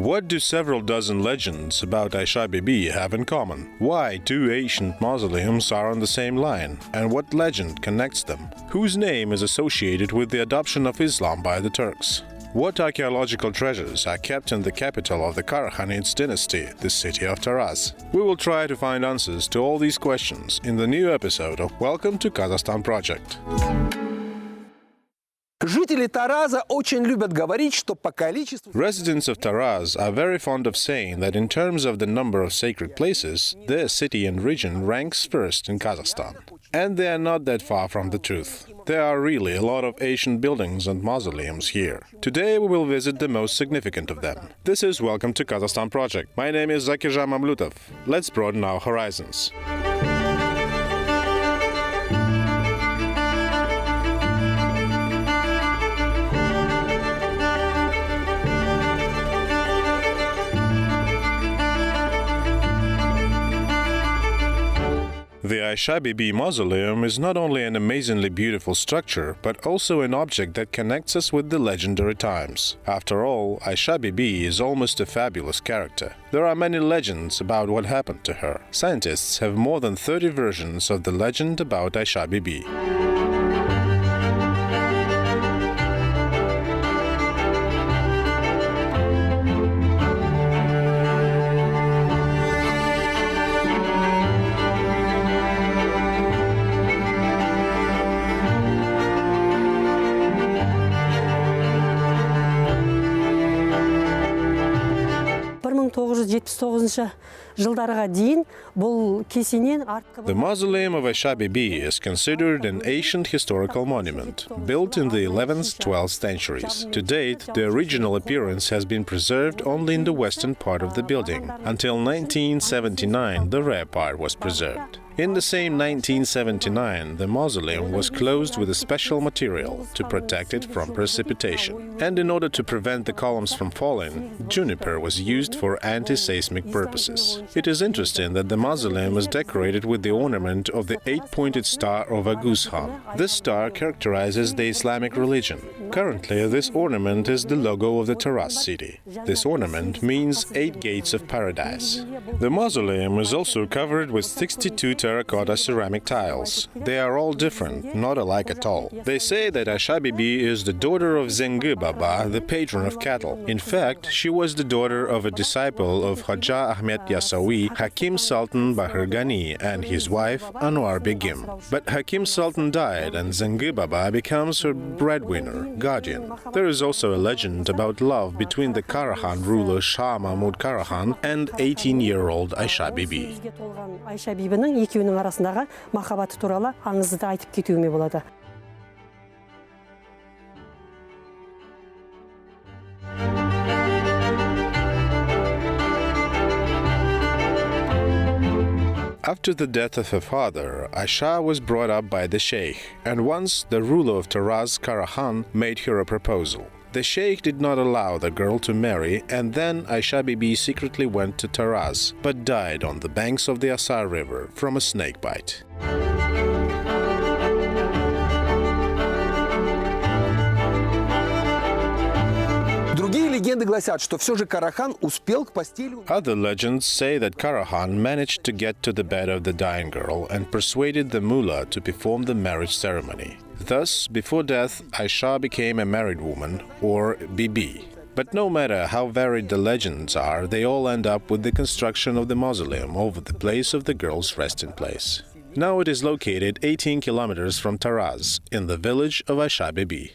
What do several dozen legends about Aisha-Bibi have in common? Why two ancient mausoleums are on the same line? And what legend connects them? Whose name is associated with the adoption of Islam by the Turks? What archaeological treasures are kept in the capital of the Karakhanid dynasty, the city of Taraz? We will try to find answers to all these questions in the new episode of Welcome to Kazakhstan Project. Жители Тараза очень любят говорить, что по количеству... Residents of Taraz are very fond of saying that in terms of the number of sacred places, their city and region ranks first in Kazakhstan. And they are not that far from the truth. There are really a lot of ancient buildings and mausoleums here. Today we will visit the most significant of them. This is Welcome to Kazakhstan Project. My name is Zakirjan Mamlutov. Let's broaden our horizons. The Aisha-Bibi mausoleum is not only an amazingly beautiful structure, but also an object that connects us with the legendary times. After all, Aisha-Bibi is almost a fabulous character. There are many legends about what happened to her. Scientists have more than 30 versions of the legend about Aisha-Bibi. The mausoleum of Aisha-Bibi is considered an ancient historical monument, built in the 11th-12th centuries. To date, the original appearance has been preserved only in the western part of the building. Until 1979, the rear part was preserved. In the same 1979, the mausoleum was closed with a special material to protect it from precipitation. And in order to prevent the columns from falling, juniper was used for anti-seismic purposes. It is interesting that the mausoleum is decorated with the ornament of the 8-pointed star of Agus Khan. This star characterizes the Islamic religion. Currently, this ornament is the logo of the Taraz city. This ornament means 8 gates of paradise. The mausoleum is also covered with 62 terracotta ceramic tiles. They are all different, not alike at all. They say that Aisha-Bibi is the daughter of Zengi Baba, the patron of cattle. In fact, she was the daughter of a disciple of Haja Ahmed Yasawi, Hakim Sultan Bahar Ghani, and his wife Anwar Begim. But Hakim Sultan died and Zengi Baba becomes her breadwinner, guardian. There is also a legend about love between the Karakhan ruler Shah Mahmud Karakhan and 18-year-old Aisha-Bibi. Екеуінің арасындағы махаббаты туралы аңызды айтып кетуіме болады. After the death of her father, Aisha was brought up by the Sheikh, and once the ruler of Taraz, Karakhan, made her a proposal. The Sheikh did not allow the girl to marry, and then Aisha-Bibi secretly went to Taraz, but died on the banks of the Asar River from a snake bite. Другие легенды гласят, что все же Карахан успел к постели... Other legends say that Karakhan managed to get to the bed of the dying girl and persuaded the mullah to perform the marriage ceremony. Thus, before death, Aisha became a married woman, or Bibi. But no matter how varied the legends are, they all end up with the construction of the mausoleum over the place of the girl's resting place. Now it is located 18 kilometers from Taraz, in the village of Aisha-Bibi.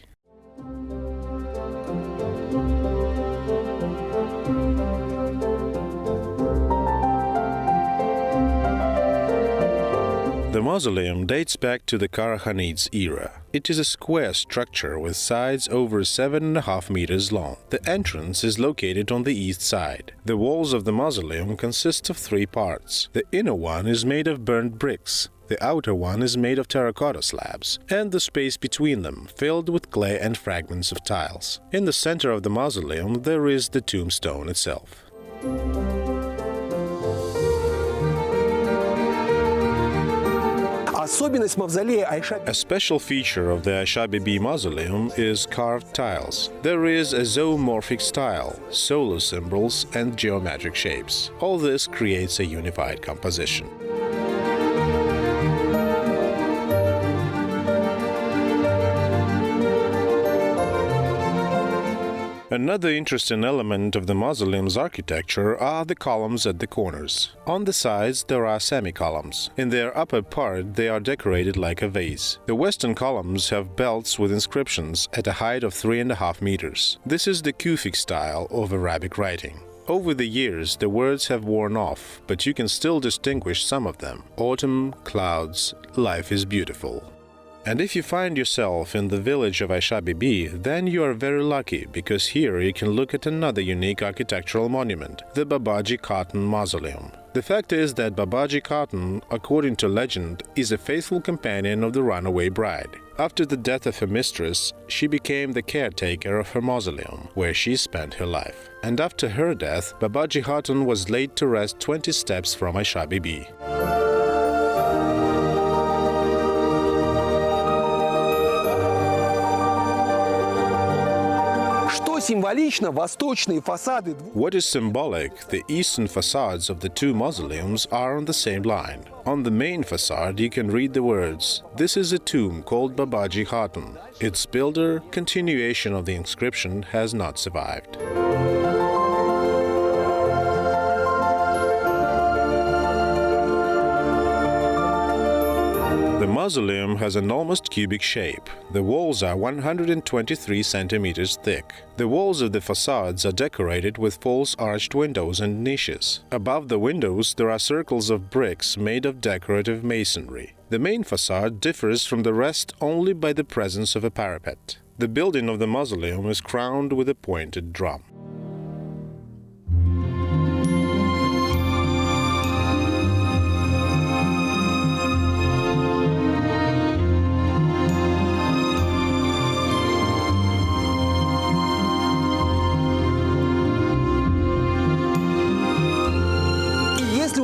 The mausoleum dates back to the Karakhanid's era. It is a square structure with sides over 7.5 meters long. The entrance is located on the east side. The walls of the mausoleum consist of 3 parts. The inner one is made of burnt bricks. The outer one is made of terracotta slabs, and the space between them filled with clay and fragments of tiles. In the center of the mausoleum there is the tombstone itself. Особенность мавзолея A special feature of the Aisha-Bibi mausoleum is carved tiles. There is a zoomorphic style, solar symbols, and geometric shapes. All this creates a unified composition. Another interesting element of the mausoleum's architecture are the columns at the corners. On the sides, there are semi-columns. In their upper part, they are decorated like a vase. The western columns have belts with inscriptions at a height of 3.5 meters. This is the Kufic style of Arabic writing. Over the years, the words have worn off, but you can still distinguish some of them. Autumn, clouds, life is beautiful. And if you find yourself in the village of Aisha-Bibi, then you are very lucky, because here you can look at another unique architectural monument, the Babaji Khatun Mausoleum. The fact is that Babaji Khatun, according to legend, is a faithful companion of the runaway bride. After the death of her mistress, she became the caretaker of her mausoleum, where she spent her life. And after her death, Babaji Khatun was laid to rest 20 steps from Aisha-Bibi. Символично восточные фасады. What is symbolic, the eastern facades of the two mausoleums are on the same line. On the main facade you can read the words, "This is a tomb called Babaji Khatun." Its builder, continuation of the inscription, has not survived. The mausoleum has an almost cubic shape. The walls are 123 centimeters thick. The walls of the facades are decorated with false arched windows and niches. Above the windows there are circles of bricks made of decorative masonry. The main facade differs from the rest only by the presence of a parapet. The building of the mausoleum is crowned with a pointed drum.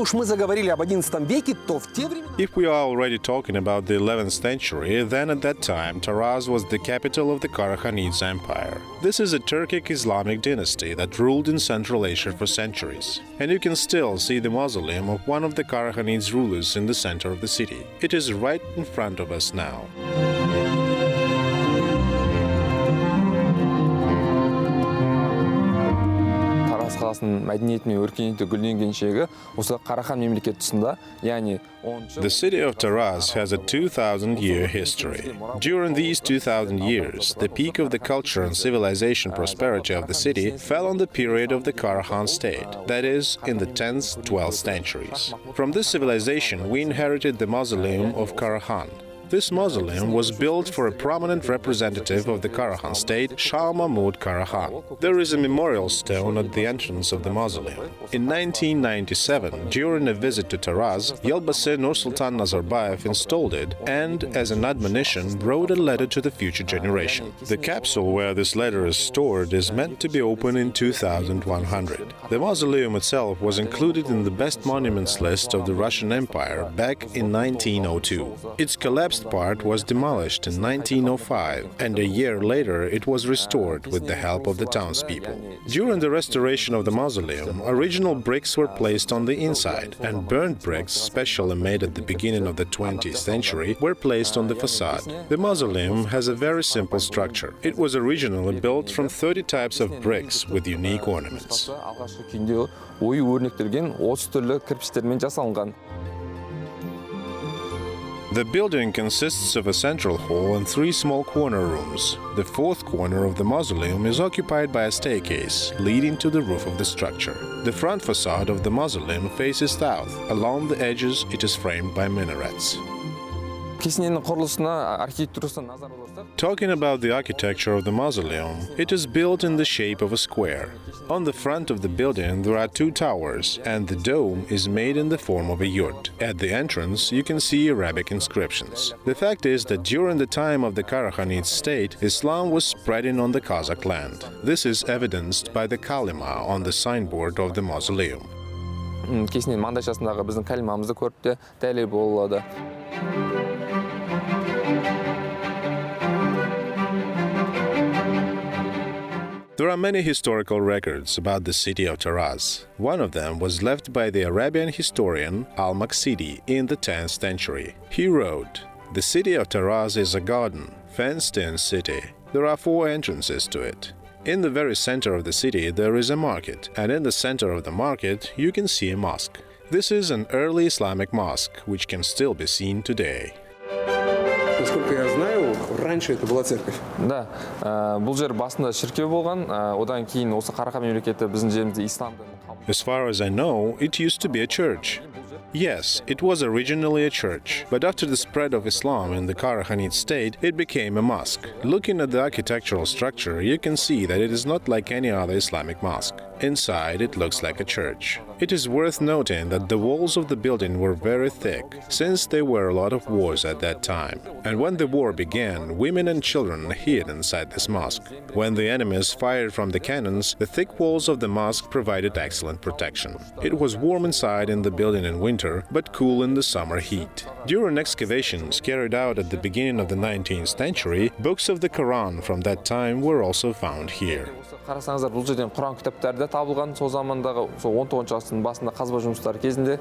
Уж мы заговорили об XI веке, то в те времена... If we are already talking about the 11th century, then at that time Taraz was the capital of the Karakhanid's empire. This is a Turkic Islamic dynasty that ruled in Central Asia for centuries. And you can still see the mausoleum of one of the Karakhanid's rulers in the center of the city. It is right in front of us now. қаласының мәдениеті мен өркениеті гүлденген шегі осы Қарахан мемлекет тұсында, яғни The city of Taraz has a 2,000-year history. During these 2,000 years, the peak of the culture and civilization prosperity of the city fell on the period of the Karakhan state, that is, in the 10th, 12th centuries. From this civilization, we inherited the mausoleum of Karakhan. This mausoleum was built for a prominent representative of the Karakhan state, Shah Mahmud Karakhan. There is a memorial stone at the entrance of the mausoleum. In 1997, during a visit to Taraz, Yelbase Nursultan Nazarbayev installed it and, as an admonition, wrote a letter to the future generation. The capsule where this letter is stored is meant to be opened in 2100. The mausoleum itself was included in the best monuments list of the Russian Empire back in 1902. Its collapsed part was demolished in 1905, and a year later it was restored with the help of the townspeople. During the restoration of the mausoleum, original bricks were placed on the inside, and burnt bricks, specially made at the beginning of the 20th century, were placed on the facade. The mausoleum has a very simple structure. It was originally built from 30 types of bricks with unique ornaments. The building consists of a central hall and 3 small corner rooms. The fourth corner of the mausoleum is occupied by a staircase leading to the roof of the structure. The front facade of the mausoleum faces south. Along the edges, it is framed by minarets. Talking about the architecture of the mausoleum, it is built in the shape of a square. On the front of the building there are 2 towers, and the dome is made in the form of a yurt. At the entrance you can see Arabic inscriptions. The fact is that during the time of the Karakhanid state, Islam was spreading on the Kazakh land. This is evidenced by the kalima on the signboard of the mausoleum. Kesinlikle mandajasınдағы біздің калимамызды көріп те дәлел бола алады. There are many historical records about the city of Taraz. One of them was left by the Arabian historian Al-Maqsidi in the 10th century. He wrote, "The city of Taraz is a garden, fenced-in city. There are 4 entrances to it. In the very center of the city there is a market, and in the center of the market you can see a mosque. This is an early Islamic mosque, which can still be seen today." Насколько я знаю, раньше это была церковь. Да, бұл жер басында шіркеу болған, одан кейін осы Қарахан мемлекеті біздің жерімізде исламды. As far as I know, it used to be a church. Yes, it was originally a church, but after the spread of Islam in the Karakhanid state, it became a mosque. Looking at the architectural structure, you can see that it is not like any other Islamic mosque. Inside, it looks like a church. It is worth noting that the walls of the building were very thick, since there were a lot of wars at that time. And when the war began, women and children hid inside this mosque. When the enemies fired from the cannons, the thick walls of the mosque provided excellent protection. It was warm inside in the building in winter, but cool in the summer heat. During excavations carried out at the beginning of the 19th century, books of the Quran from that time were also found here. Қарасаңыздар, бұл жерден Құран кітаптары да табылған, сол замандағы 19 ғасырдың басында қазба жұмыстары кезінде.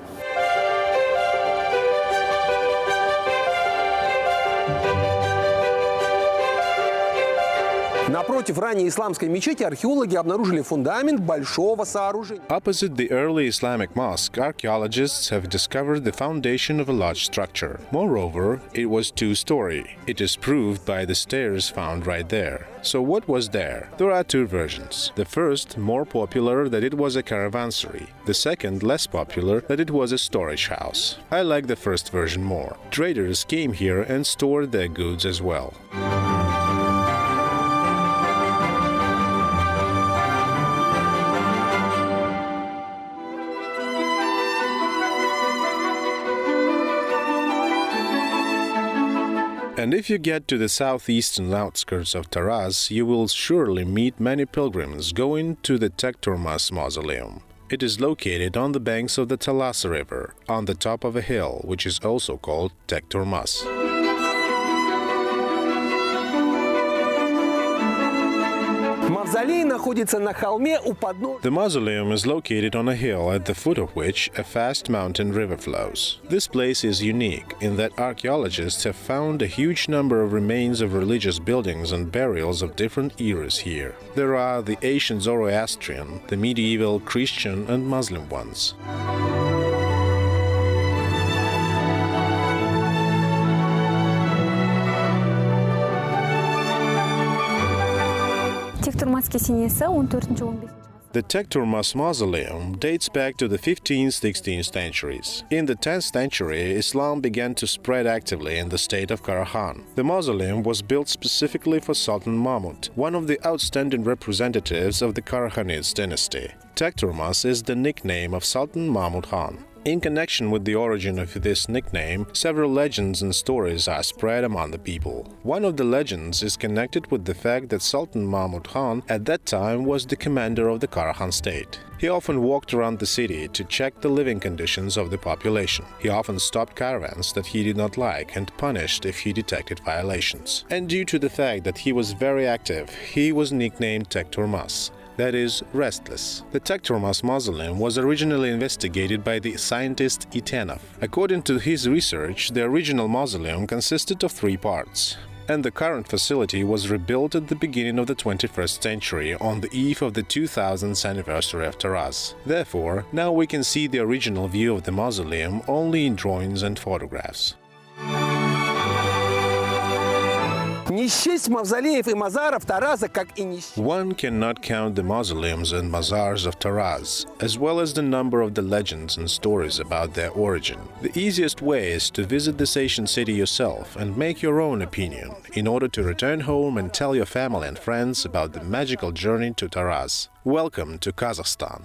Напротив ранней исламской мечети археологи обнаружили фундамент большого сооружения. Opposite the early Islamic mosque, archaeologists have discovered the foundation of a large structure. Moreover, it was 2-story. It is proved by the stairs found right there. So what was there? There are 2 versions. The first, more popular, that it was a caravanserai. The second, less popular, that it was a storage house. I like the first version more. Traders came here and stored their goods as well. And if you get to the southeastern outskirts of Taraz, you will surely meet many pilgrims going to the Tekturmas mausoleum. It is located on the banks of the Talas River, on the top of a hill, which is also called Tekturmas. Мавзолей находится на холме у подножия. The mausoleum is located on a hill at the foot of which a fast mountain river flows. This place is unique in that archaeologists have found a huge number of remains of religious buildings and burials of different eras here. There are the ancient Zoroastrian, the medieval, Christian and Muslim ones. The Tekturmas mausoleum dates back to the 15th-16th centuries. In the 10th century, Islam began to spread actively in the state of Karakhan. The mausoleum was built specifically for Sultan Mahmud, one of the outstanding representatives of the Karakhanid dynasty. Tekturmas is the nickname of Sultan Mahmud Khan. In connection with the origin of this nickname, several legends and stories are spread among the people. One of the legends is connected with the fact that Sultan Mahmud Khan at that time was the commander of the Karakhan state. He often walked around the city to check the living conditions of the population. He often stopped caravans that he did not like and punished if he detected violations. And due to the fact that he was very active, he was nicknamed Tekturmas. That is, restless. The Tekturmas mausoleum was originally investigated by the scientist Itenov. According to his research, the original mausoleum consisted of 3 parts, and the current facility was rebuilt at the beginning of the 21st century on the eve of the 2000th anniversary of Taraz. Therefore, now we can see the original view of the mausoleum only in drawings and photographs. Не счесть мавзолеев и мазаров Тараза, как и не счесть. One cannot count the mausoleums and mazars of Taraz, as well as the number of the legends and stories about their origin. The easiest way is to visit this ancient city yourself and make your own opinion, in order to return home and tell your family and friends about the magical journey to Taraz. Welcome to Kazakhstan.